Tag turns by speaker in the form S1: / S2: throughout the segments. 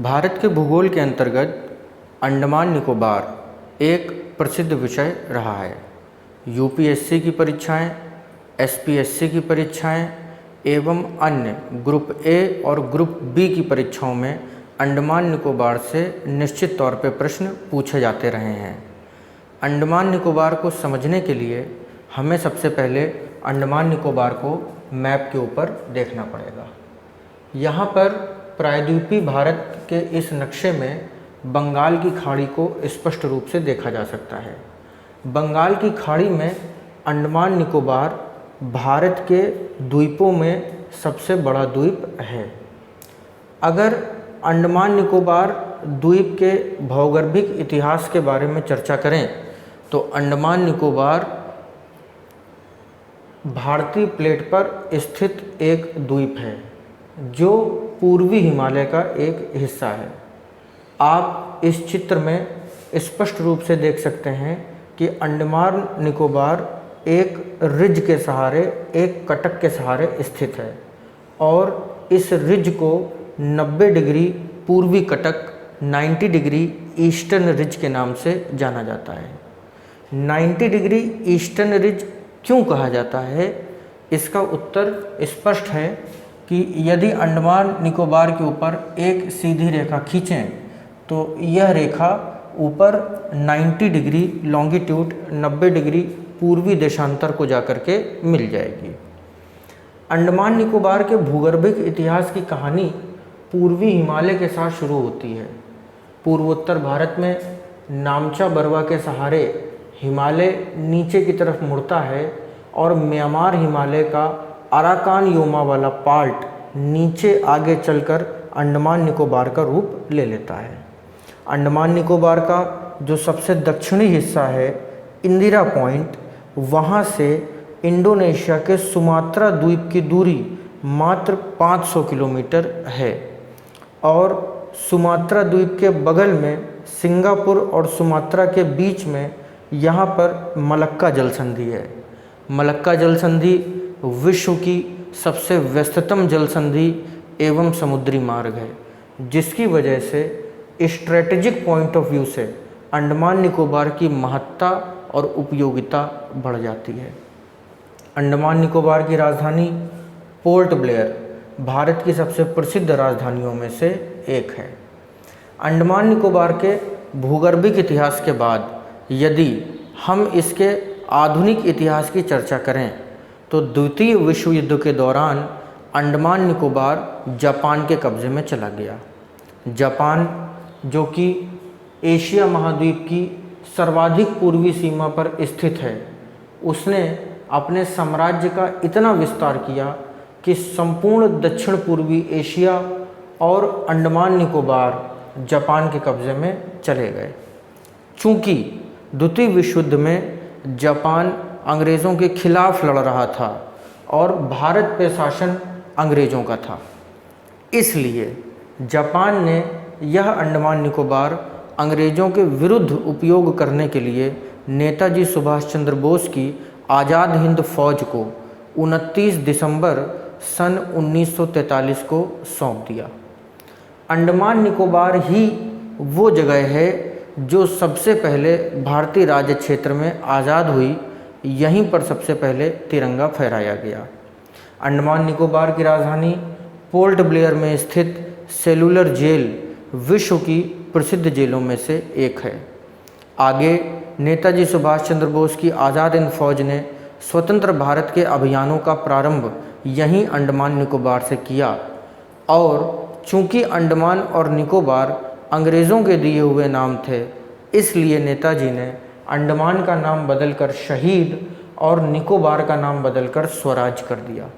S1: भारत के भूगोल के अंतर्गत अंडमान निकोबार एक प्रसिद्ध विषय रहा है। यूपीएससी की परीक्षाएं, एसपीएससी की परीक्षाएं एवं अन्य ग्रुप ए और ग्रुप बी की परीक्षाओं में अंडमान निकोबार से निश्चित तौर पर प्रश्न पूछे जाते रहे हैं। अंडमान निकोबार को समझने के लिए हमें सबसे पहले अंडमान निकोबार को मैप के ऊपर देखना पड़ेगा। यहाँ पर प्रायद्वीपीय भारत के इस नक्शे में बंगाल की खाड़ी को स्पष्ट रूप से देखा जा सकता है। बंगाल की खाड़ी में अंडमान निकोबार भारत के द्वीपों में सबसे बड़ा द्वीप है। अगर अंडमान निकोबार द्वीप के भौगोलिक इतिहास के बारे में चर्चा करें तो अंडमान निकोबार भारतीय प्लेट पर स्थित एक द्वीप है जो पूर्वी हिमालय का एक हिस्सा है। आप इस चित्र में स्पष्ट रूप से देख सकते हैं कि अंडमान निकोबार एक रिज के सहारे, एक कटक के सहारे स्थित है और इस रिज को 90 डिग्री पूर्वी कटक, 90 डिग्री ईस्टर्न रिज के नाम से जाना जाता है। 90 डिग्री ईस्टर्न रिज क्यों कहा जाता है, इसका उत्तर स्पष्ट है कि यदि अंडमान निकोबार के ऊपर एक सीधी रेखा खींचें तो यह रेखा ऊपर 90 डिग्री लॉन्गिट्यूड, 90 डिग्री पूर्वी देशांतर को जाकर के मिल जाएगी। अंडमान निकोबार के भूगर्भिक इतिहास की कहानी पूर्वी हिमालय के साथ शुरू होती है। पूर्वोत्तर भारत में नामचा बरवा के सहारे हिमालय नीचे की तरफ मुड़ता है और म्यांमार हिमालय का अराकान योमा वाला पार्ट नीचे आगे चलकर अंडमान निकोबार का रूप ले लेता है। अंडमान निकोबार का जो सबसे दक्षिणी हिस्सा है, इंदिरा पॉइंट, वहाँ से इंडोनेशिया के सुमात्रा द्वीप की दूरी मात्र 500 किलोमीटर है और सुमात्रा द्वीप के बगल में सिंगापुर और सुमात्रा के बीच में यहाँ पर मलक्का जलसंधि है। मलक्का जलसंधि विश्व की सबसे व्यस्ततम जलसंधि एवं समुद्री मार्ग है, जिसकी वजह से स्ट्रेटेजिक पॉइंट ऑफ व्यू से अंडमान निकोबार की महत्ता और उपयोगिता बढ़ जाती है। अंडमान निकोबार की राजधानी पोर्ट ब्लेयर भारत की सबसे प्रसिद्ध राजधानियों में से एक है। अंडमान निकोबार के भूगर्भिक इतिहास के बाद यदि हम इसके आधुनिक इतिहास की चर्चा करें तो द्वितीय विश्व युद्ध के दौरान अंडमान निकोबार जापान के कब्ज़े में चला गया। जापान, जो कि एशिया महाद्वीप की सर्वाधिक पूर्वी सीमा पर स्थित है, उसने अपने साम्राज्य का इतना विस्तार किया कि संपूर्ण दक्षिण पूर्वी एशिया और अंडमान निकोबार जापान के कब्ज़े में चले गए। चूँकि द्वितीय विश्व युद्ध में जापान अंग्रेज़ों के खिलाफ लड़ रहा था और भारत पे शासन अंग्रेज़ों का था, इसलिए जापान ने यह अंडमान निकोबार अंग्रेज़ों के विरुद्ध उपयोग करने के लिए नेताजी सुभाष चंद्र बोस की आज़ाद हिंद फौज को 29 दिसंबर सन 1943 को सौंप दिया। अंडमान निकोबार ही वो जगह है जो सबसे पहले भारतीय राज्य क्षेत्र में आज़ाद हुई। यहीं पर सबसे पहले तिरंगा फहराया गया। अंडमान निकोबार की राजधानी पोर्ट ब्लेयर में स्थित सेलुलर जेल विश्व की प्रसिद्ध जेलों में से एक है। आगे नेताजी सुभाष चंद्र बोस की आज़ाद हिंद फौज ने स्वतंत्र भारत के अभियानों का प्रारंभ यहीं अंडमान निकोबार से किया और चूंकि अंडमान और निकोबार अंग्रेज़ों के दिए हुए नाम थे, इसलिए नेताजी ने अंडमान का नाम बदलकर शहीद और निकोबार का नाम बदलकर स्वराज कर दिया।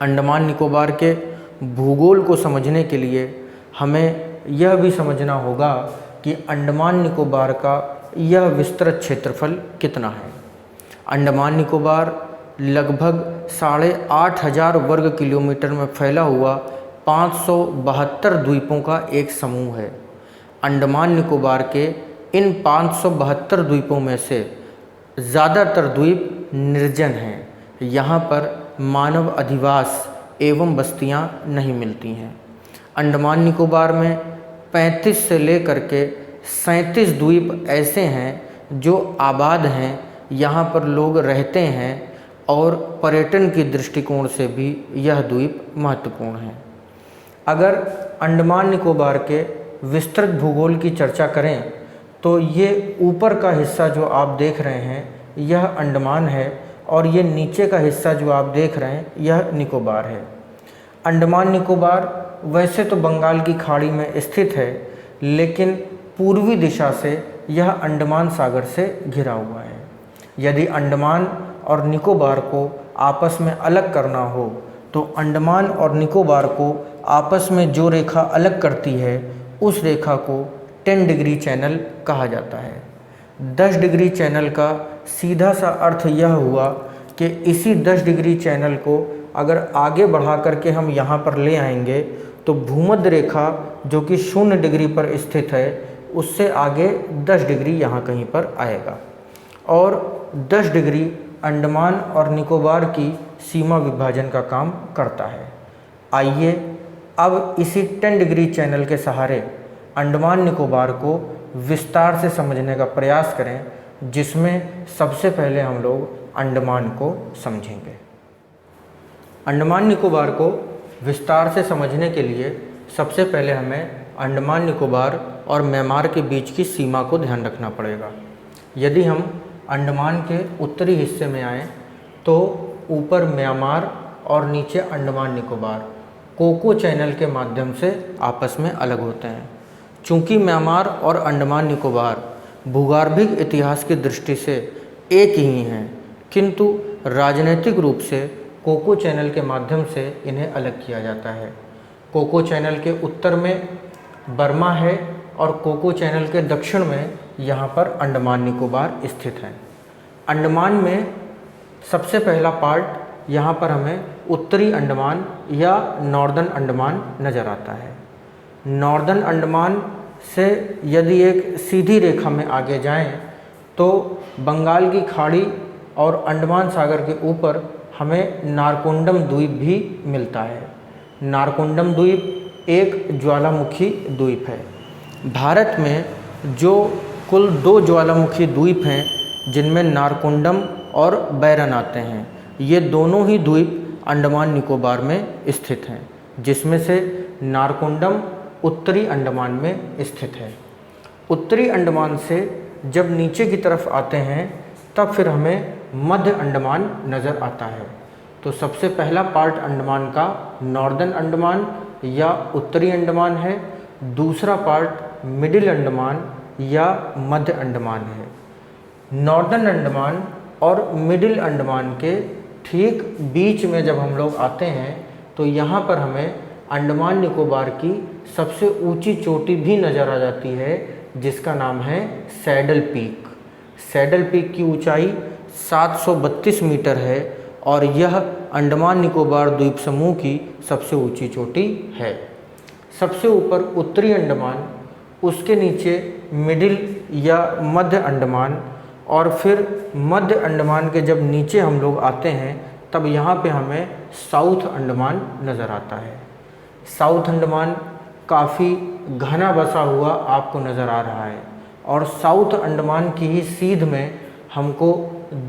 S1: अंडमान निकोबार के भूगोल को समझने के लिए हमें यह भी समझना होगा कि अंडमान निकोबार का यह विस्तृत क्षेत्रफल कितना है। अंडमान निकोबार लगभग 8,500 वर्ग किलोमीटर में फैला हुआ 572 द्वीपों का एक समूह है। अंडमान निकोबार के इन 572 द्वीपों में से ज़्यादातर द्वीप निर्जन हैं। यहाँ पर मानव अधिवास एवं बस्तियाँ नहीं मिलती हैं। अंडमान निकोबार में 35 से लेकर के 37 द्वीप ऐसे हैं जो आबाद हैं, यहाँ पर लोग रहते हैं और पर्यटन की दृष्टिकोण से भी यह द्वीप महत्वपूर्ण है। अगर अंडमान निकोबार के विस्तृत भूगोल की चर्चा करें तो ये ऊपर का हिस्सा जो आप देख रहे हैं यह अंडमान है और ये नीचे का हिस्सा जो आप देख रहे हैं यह निकोबार है। अंडमान निकोबार वैसे तो बंगाल की खाड़ी में स्थित है, लेकिन पूर्वी दिशा से यह अंडमान सागर से घिरा हुआ है। यदि अंडमान और निकोबार को आपस में अलग करना हो तो अंडमान और निकोबार को आपस में जो रेखा अलग करती है उस रेखा को 10 डिग्री चैनल कहा जाता है। 10 डिग्री चैनल का सीधा सा अर्थ यह हुआ कि इसी 10 डिग्री चैनल को अगर आगे बढ़ा करके हम यहाँ पर ले आएंगे तो भूमध्य रेखा जो कि 0 डिग्री पर स्थित है उससे आगे 10 डिग्री यहाँ कहीं पर आएगा और 10 डिग्री अंडमान और निकोबार की सीमा विभाजन का काम करता है। आइए अब इसी 10 डिग्री चैनल के सहारे अंडमान निकोबार को विस्तार से समझने का प्रयास करें, जिसमें सबसे पहले हम लोग अंडमान को समझेंगे। अंडमान निकोबार को विस्तार से समझने के लिए सबसे पहले हमें अंडमान निकोबार और म्यांमार के बीच की सीमा को ध्यान रखना पड़ेगा। यदि हम अंडमान के उत्तरी हिस्से में आएँ तो ऊपर म्यांमार और नीचे अंडमान निकोबार कोको चैनल के माध्यम से आपस में अलग होते हैं। चूँकि म्यांमार और अंडमान निकोबार भूगर्भिक इतिहास की दृष्टि से एक ही हैं, किंतु राजनीतिक रूप से कोको चैनल के माध्यम से इन्हें अलग किया जाता है। कोको चैनल के उत्तर में बर्मा है और कोको चैनल के दक्षिण में यहाँ पर अंडमान निकोबार स्थित हैं। अंडमान में सबसे पहला पार्ट यहाँ पर हमें उत्तरी अंडमान या नॉर्दर्न अंडमान नज़र आता है। नॉर्दर्न अंडमान से यदि एक सीधी रेखा में आगे जाएं तो बंगाल की खाड़ी और अंडमान सागर के ऊपर हमें नारकोंडम द्वीप भी मिलता है। नारकोंडम द्वीप एक ज्वालामुखी द्वीप है। भारत में जो कुल 2 ज्वालामुखी द्वीप हैं जिनमें नारकोंडम और बैरन आते हैं, ये दोनों ही द्वीप अंडमान निकोबार में स्थित हैं, जिसमें से नारकोंडम उत्तरी अंडमान में स्थित है। उत्तरी अंडमान से जब नीचे की तरफ आते हैं तब फिर हमें मध्य अंडमान नज़र आता है। तो सबसे पहला पार्ट अंडमान का नॉर्दर्न अंडमान या उत्तरी अंडमान है, दूसरा पार्ट मिडिल अंडमान या मध्य अंडमान है। नॉर्दर्न अंडमान और मिडिल अंडमान के ठीक बीच में जब हम लोग आते हैं तो यहाँ पर हमें अंडमान निकोबार की सबसे ऊंची चोटी भी नज़र आ जाती है, जिसका नाम है सैडल पीक। सैडल पीक की ऊंचाई 732 मीटर है और यह अंडमान निकोबार द्वीप समूह की सबसे ऊंची चोटी है। सबसे ऊपर उत्तरी अंडमान, उसके नीचे मिडिल या मध्य अंडमान और फिर मध्य अंडमान के जब नीचे हम लोग आते हैं तब यहाँ पे हमें साउथ अंडमान नज़र आता है। साउथ अंडमान काफ़ी घना बसा हुआ आपको नज़र आ रहा है और साउथ अंडमान की ही सीध में हमको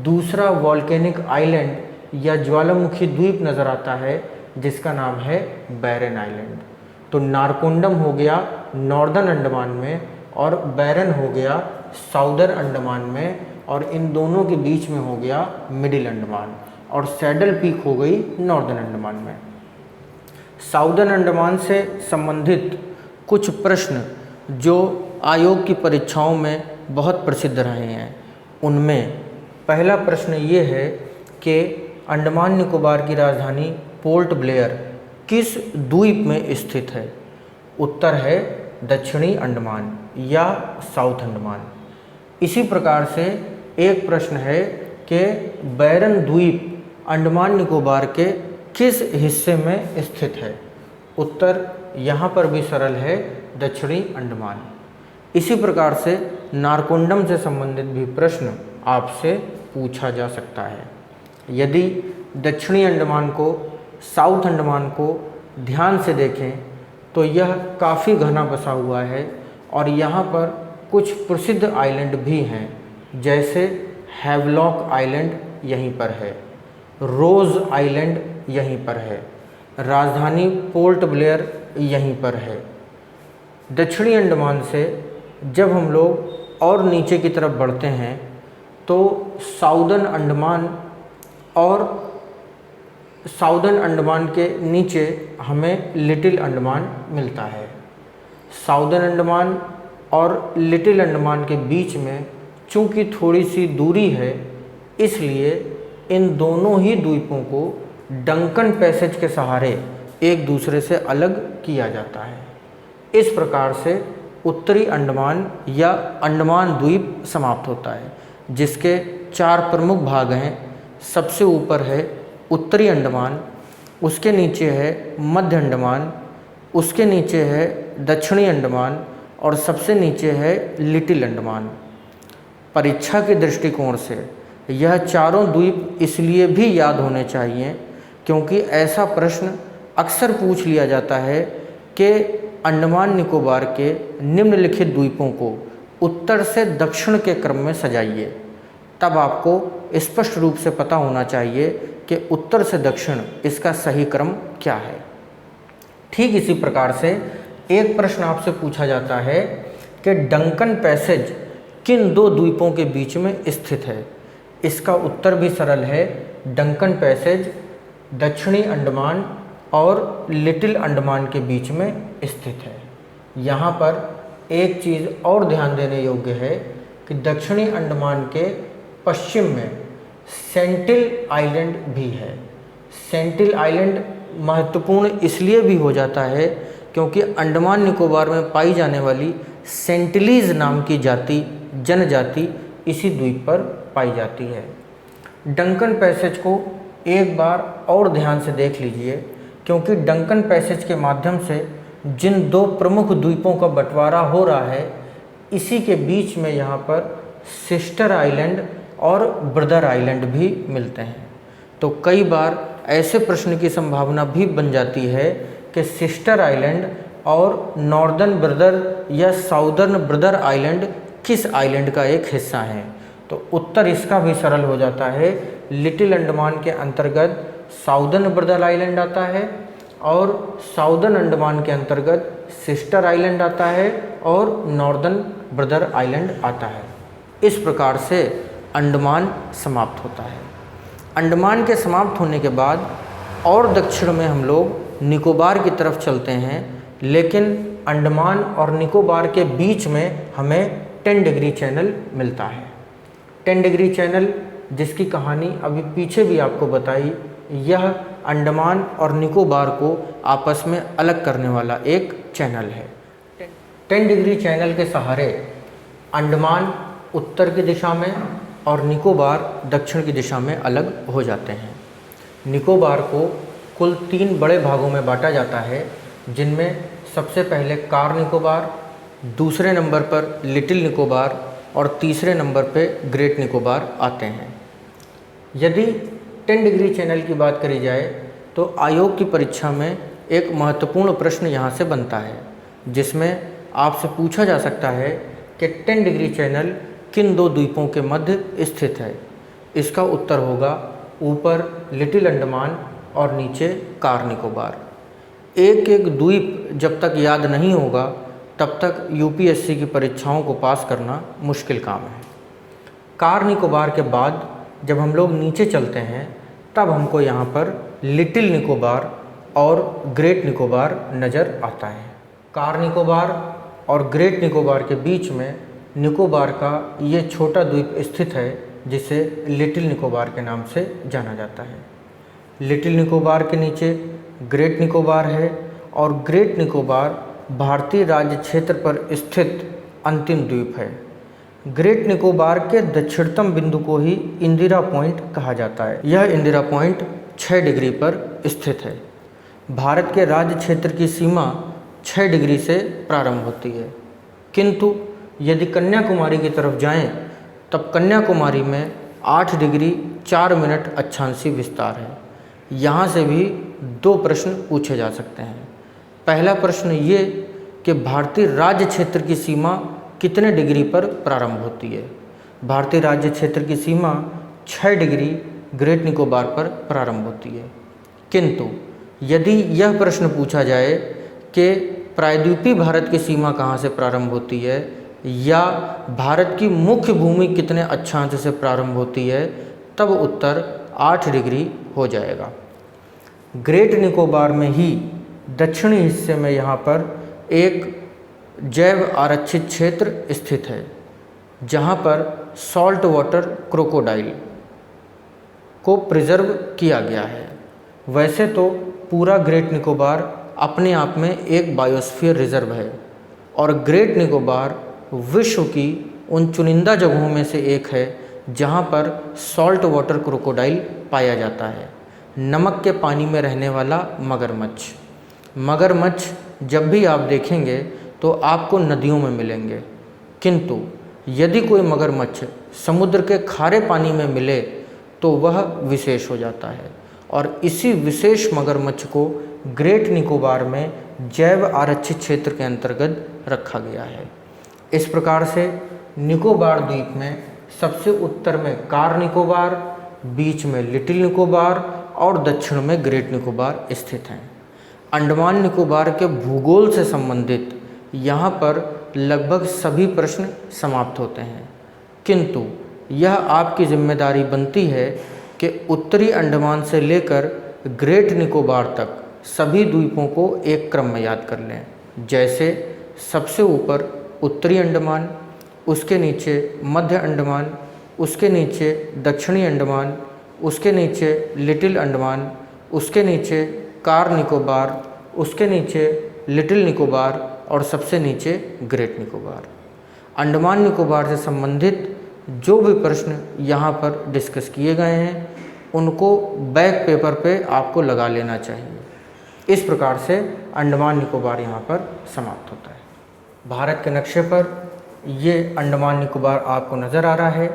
S1: दूसरा वॉल्केनिक आइलैंड या ज्वालामुखी द्वीप नज़र आता है, जिसका नाम है बैरन आइलैंड। तो नारकोंडम हो गया नॉर्दर्न अंडमान में और बैरन हो गया साउदर्न अंडमान में, और इन दोनों के बीच में हो गया मिडिल अंडमान, और सैडल पीक हो गई नॉर्दर्न अंडमान में। साउदर्न अंडमान से संबंधित कुछ प्रश्न जो आयोग की परीक्षाओं में बहुत प्रसिद्ध रहे हैं, उनमें पहला प्रश्न ये है कि अंडमान निकोबार की राजधानी पोर्ट ब्लेयर किस द्वीप में स्थित है। उत्तर है दक्षिणी अंडमान या साउथ अंडमान। इसी प्रकार से एक प्रश्न है कि बैरन द्वीप अंडमान निकोबार के किस हिस्से में स्थित है। उत्तर यहाँ पर भी सरल है, दक्षिणी अंडमान। इसी प्रकार से नारकोंडम से संबंधित भी प्रश्न आपसे पूछा जा सकता है। यदि दक्षिणी अंडमान को, साउथ अंडमान को ध्यान से देखें तो यह काफ़ी घना बसा हुआ है और यहाँ पर कुछ प्रसिद्ध आइलैंड भी हैं, जैसे हैवलॉक आइलैंड यहीं पर है, रोज़ आइलैंड यहीं पर है, राजधानी पोर्ट ब्लेयर यहीं पर है। दक्षिणी अंडमान से जब हम लोग और नीचे की तरफ बढ़ते हैं तो साउदर्न अंडमान के नीचे हमें लिटिल अंडमान मिलता है। साउदर्न अंडमान और लिटिल अंडमान के बीच में चूंकि थोड़ी सी दूरी है, इसलिए इन दोनों ही द्वीपों को डंकन पैसेज के सहारे एक दूसरे से अलग किया जाता है। इस प्रकार से उत्तरी अंडमान या अंडमान द्वीप समाप्त होता है, जिसके 4 प्रमुख भाग हैं। सबसे ऊपर है उत्तरी अंडमान, उसके नीचे है मध्य अंडमान, उसके नीचे है दक्षिणी अंडमान और सबसे नीचे है लिटिल अंडमान। परीक्षा के दृष्टिकोण से यह चारों द्वीप इसलिए भी याद होने चाहिए क्योंकि ऐसा प्रश्न अक्सर पूछ लिया जाता है कि अंडमान निकोबार के निम्नलिखित द्वीपों को उत्तर से दक्षिण के क्रम में सजाइए। तब आपको स्पष्ट रूप से पता होना चाहिए कि उत्तर से दक्षिण इसका सही क्रम क्या है। ठीक इसी प्रकार से एक प्रश्न आपसे पूछा जाता है कि डंकन पैसेज किन 2 द्वीपों के बीच में स्थित है। इसका उत्तर भी सरल है, डंकन पैसेज दक्षिणी अंडमान और लिटिल अंडमान के बीच में स्थित है। यहाँ पर एक चीज़ और ध्यान देने योग्य है कि दक्षिणी अंडमान के पश्चिम में सेंटिल आइलैंड भी है। सेंटिल आइलैंड महत्वपूर्ण इसलिए भी हो जाता है क्योंकि अंडमान निकोबार में पाई जाने वाली सेंटिलीज नाम की जनजाति इसी द्वीप पर पाई जाती है। डंकन पैसेज को एक बार और ध्यान से देख लीजिए, क्योंकि डंकन पैसेज के माध्यम से जिन 2 प्रमुख द्वीपों का बंटवारा हो रहा है, इसी के बीच में यहाँ पर सिस्टर आइलैंड और ब्रदर आइलैंड भी मिलते हैं। तो कई बार ऐसे प्रश्न की संभावना भी बन जाती है कि सिस्टर आइलैंड और नॉर्दर्न ब्रदर या साउदर्न ब्रदर आइलैंड किस आइलैंड का एक हिस्सा है। तो उत्तर इसका भी सरल हो जाता है। लिटिल अंडमान के अंतर्गत साउदर्न ब्रदर आइलैंड आता है और साउदर्न अंडमान के अंतर्गत सिस्टर आइलैंड आता है और नॉर्दर्न ब्रदर आइलैंड आता है। इस प्रकार से अंडमान समाप्त होता है। अंडमान के समाप्त होने के बाद और दक्षिण में हम लोग निकोबार की तरफ चलते हैं, लेकिन अंडमान और निकोबार के बीच में हमें 10 डिग्री चैनल मिलता है। 10 डिग्री चैनल जिसकी कहानी अभी पीछे भी आपको बताई, यह अंडमान और निकोबार को आपस में अलग करने वाला एक चैनल है। 10 डिग्री चैनल के सहारे अंडमान उत्तर की दिशा में और निकोबार दक्षिण की दिशा में अलग हो जाते हैं। निकोबार को कुल 3 बड़े भागों में बांटा जाता है, जिनमें सबसे पहले कार निकोबार, दूसरे नंबर पर लिटिल निकोबार और तीसरे नंबर पे ग्रेट निकोबार आते हैं। यदि 10 डिग्री चैनल की बात करी जाए तो आयोग की परीक्षा में एक महत्वपूर्ण प्रश्न यहाँ से बनता है, जिसमें आपसे पूछा जा सकता है कि 10 डिग्री चैनल किन 2 द्वीपों के मध्य स्थित है। इसका उत्तर होगा ऊपर लिटिल अंडमान और नीचे कार निकोबार। एक एक द्वीप जब तक याद नहीं होगा तब तक यूपीएससी की परीक्षाओं को पास करना मुश्किल काम है। कार निकोबार के बाद जब हम लोग नीचे चलते हैं तब हमको यहाँ पर लिटिल निकोबार और ग्रेट निकोबार नज़र आता है। कार निकोबार और ग्रेट निकोबार के बीच में निकोबार का ये छोटा द्वीप स्थित है, जिसे लिटिल निकोबार के नाम से जाना जाता है। लिटिल निकोबार के नीचे ग्रेट निकोबार है और ग्रेट निकोबार भारतीय राज्य क्षेत्र पर स्थित अंतिम द्वीप है। ग्रेट निकोबार के दक्षिणतम बिंदु को ही इंदिरा पॉइंट कहा जाता है। यह इंदिरा पॉइंट 6 डिग्री पर स्थित है। भारत के राज्य क्षेत्र की सीमा 6 डिग्री से प्रारंभ होती है, किंतु यदि कन्याकुमारी की तरफ जाएं तब कन्याकुमारी में 8 डिग्री 4 मिनट अक्षांशीय विस्तार है। यहाँ से भी 2 प्रश्न पूछे जा सकते हैं। पहला प्रश्न ये कि भारतीय राज्य क्षेत्र की सीमा कितने डिग्री पर प्रारंभ होती है। भारतीय राज्य क्षेत्र की सीमा 6 डिग्री ग्रेट निकोबार पर प्रारंभ होती है। किंतु यदि यह प्रश्न पूछा जाए कि प्रायद्वीपीय भारत की सीमा कहाँ से प्रारंभ होती है या भारत की मुख्य भूमि कितने अक्षांश से प्रारंभ होती है, तब उत्तर 8 डिग्री हो जाएगा। ग्रेट निकोबार में ही दक्षिणी हिस्से में यहाँ पर एक जैव आरक्षित क्षेत्र स्थित है, जहाँ पर सॉल्ट वाटर क्रोकोडाइल को प्रिजर्व किया गया है। वैसे तो पूरा ग्रेट निकोबार अपने आप में एक बायोस्फीयर रिजर्व है और ग्रेट निकोबार विश्व की उन चुनिंदा जगहों में से एक है जहाँ पर सॉल्ट वाटर क्रोकोडाइल पाया जाता है, नमक के पानी में रहने वाला मगरमच्छ। मगरमच्छ जब भी आप देखेंगे तो आपको नदियों में मिलेंगे, किंतु यदि कोई मगरमच्छ समुद्र के खारे पानी में मिले तो वह विशेष हो जाता है और इसी विशेष मगरमच्छ को ग्रेट निकोबार में जैव आरक्षित क्षेत्र के अंतर्गत रखा गया है। इस प्रकार से निकोबार द्वीप में सबसे उत्तर में कार निकोबार, बीच में लिटिल निकोबार और दक्षिण में ग्रेट निकोबार स्थित हैं। अंडमान निकोबार के भूगोल से संबंधित यहाँ पर लगभग सभी प्रश्न समाप्त होते हैं, किंतु यह आपकी जिम्मेदारी बनती है कि उत्तरी अंडमान से लेकर ग्रेट निकोबार तक सभी द्वीपों को एक क्रम में याद कर लें। जैसे सबसे ऊपर उत्तरी अंडमान, उसके नीचे मध्य अंडमान, उसके नीचे दक्षिणी अंडमान, उसके नीचे लिटिल अंडमान, उसके नीचे कार निकोबार, उसके नीचे लिटिल निकोबार और सबसे नीचे ग्रेट निकोबार। अंडमान निकोबार से संबंधित जो भी प्रश्न यहाँ पर डिस्कस किए गए हैं उनको बैक पेपर पे आपको लगा लेना चाहिए। इस प्रकार से अंडमान निकोबार यहाँ पर समाप्त होता है। भारत के नक्शे पर ये अंडमान निकोबार आपको नज़र आ रहा है।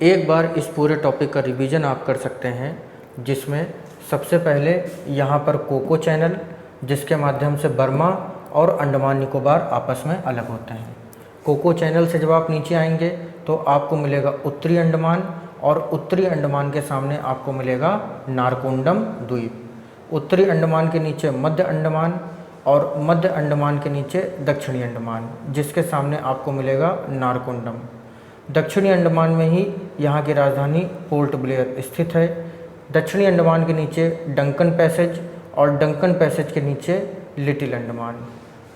S1: एक बार इस पूरे टॉपिक का रिवीजन आप कर सकते हैं, जिसमें सबसे पहले यहाँ पर कोको चैनल, जिसके माध्यम से बर्मा और अंडमान निकोबार आपस में अलग होते हैं। कोको चैनल से जब आप नीचे आएंगे तो आपको मिलेगा उत्तरी अंडमान और उत्तरी अंडमान के सामने आपको मिलेगा नारकोंडम द्वीप। उत्तरी अंडमान के नीचे मध्य अंडमान और मध्य अंडमान के नीचे दक्षिणी अंडमान, जिसके सामने आपको मिलेगा नारकोंडम। दक्षिणी अंडमान में ही यहाँ की राजधानी पोर्ट ब्लेयर स्थित है। दक्षिणी अंडमान के नीचे डंकन पैसेज और डंकन पैसेज के नीचे लिटिल अंडमान।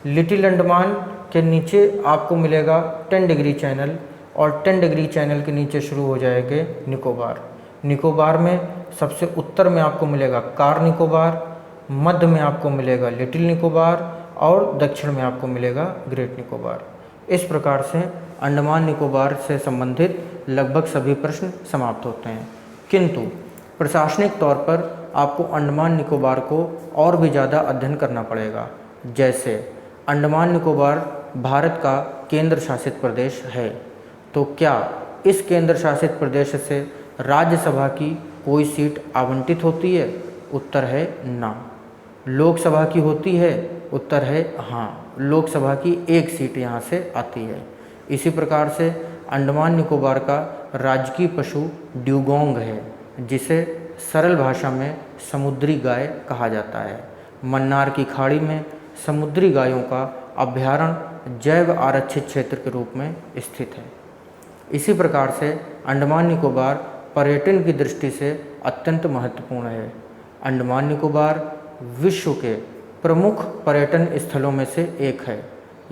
S1: लिटिल अंडमान के नीचे आपको मिलेगा 10 डिग्री चैनल और 10 डिग्री चैनल के नीचे शुरू हो जाएंगे निकोबार। निकोबार में सबसे उत्तर में आपको मिलेगा कार निकोबार, मध्य में आपको मिलेगा लिटिल निकोबार और दक्षिण में आपको मिलेगा ग्रेट निकोबार। इस प्रकार से अंडमान निकोबार से संबंधित लगभग सभी प्रश्न समाप्त होते हैं, किंतु प्रशासनिक तौर पर आपको अंडमान निकोबार को और भी ज़्यादा अध्ययन करना पड़ेगा। जैसे अंडमान निकोबार भारत का केंद्र शासित प्रदेश है, तो क्या इस केंद्र शासित प्रदेश से राज्यसभा की कोई सीट आवंटित होती है? उत्तर है ना। लोकसभा की होती है? उत्तर है हाँ, लोकसभा की एक सीट यहाँ से आती है। इसी प्रकार से अंडमान निकोबार का राजकीय पशु ड्यूगोंग है, जिसे सरल भाषा में समुद्री गाय कहा जाता है। मन्नार की खाड़ी में समुद्री गायों का अभयारण्य जैव आरक्षित क्षेत्र के रूप में स्थित है। इसी प्रकार से अंडमान निकोबार पर्यटन की दृष्टि से अत्यंत महत्वपूर्ण है। अंडमान निकोबार विश्व के प्रमुख पर्यटन स्थलों में से एक है।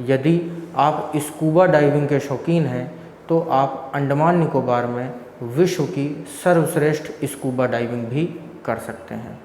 S1: यदि आप स्कूबा डाइविंग के शौकीन हैं तो आप अंडमान निकोबार में विश्व की सर्वश्रेष्ठ स्कूबा डाइविंग भी कर सकते हैं।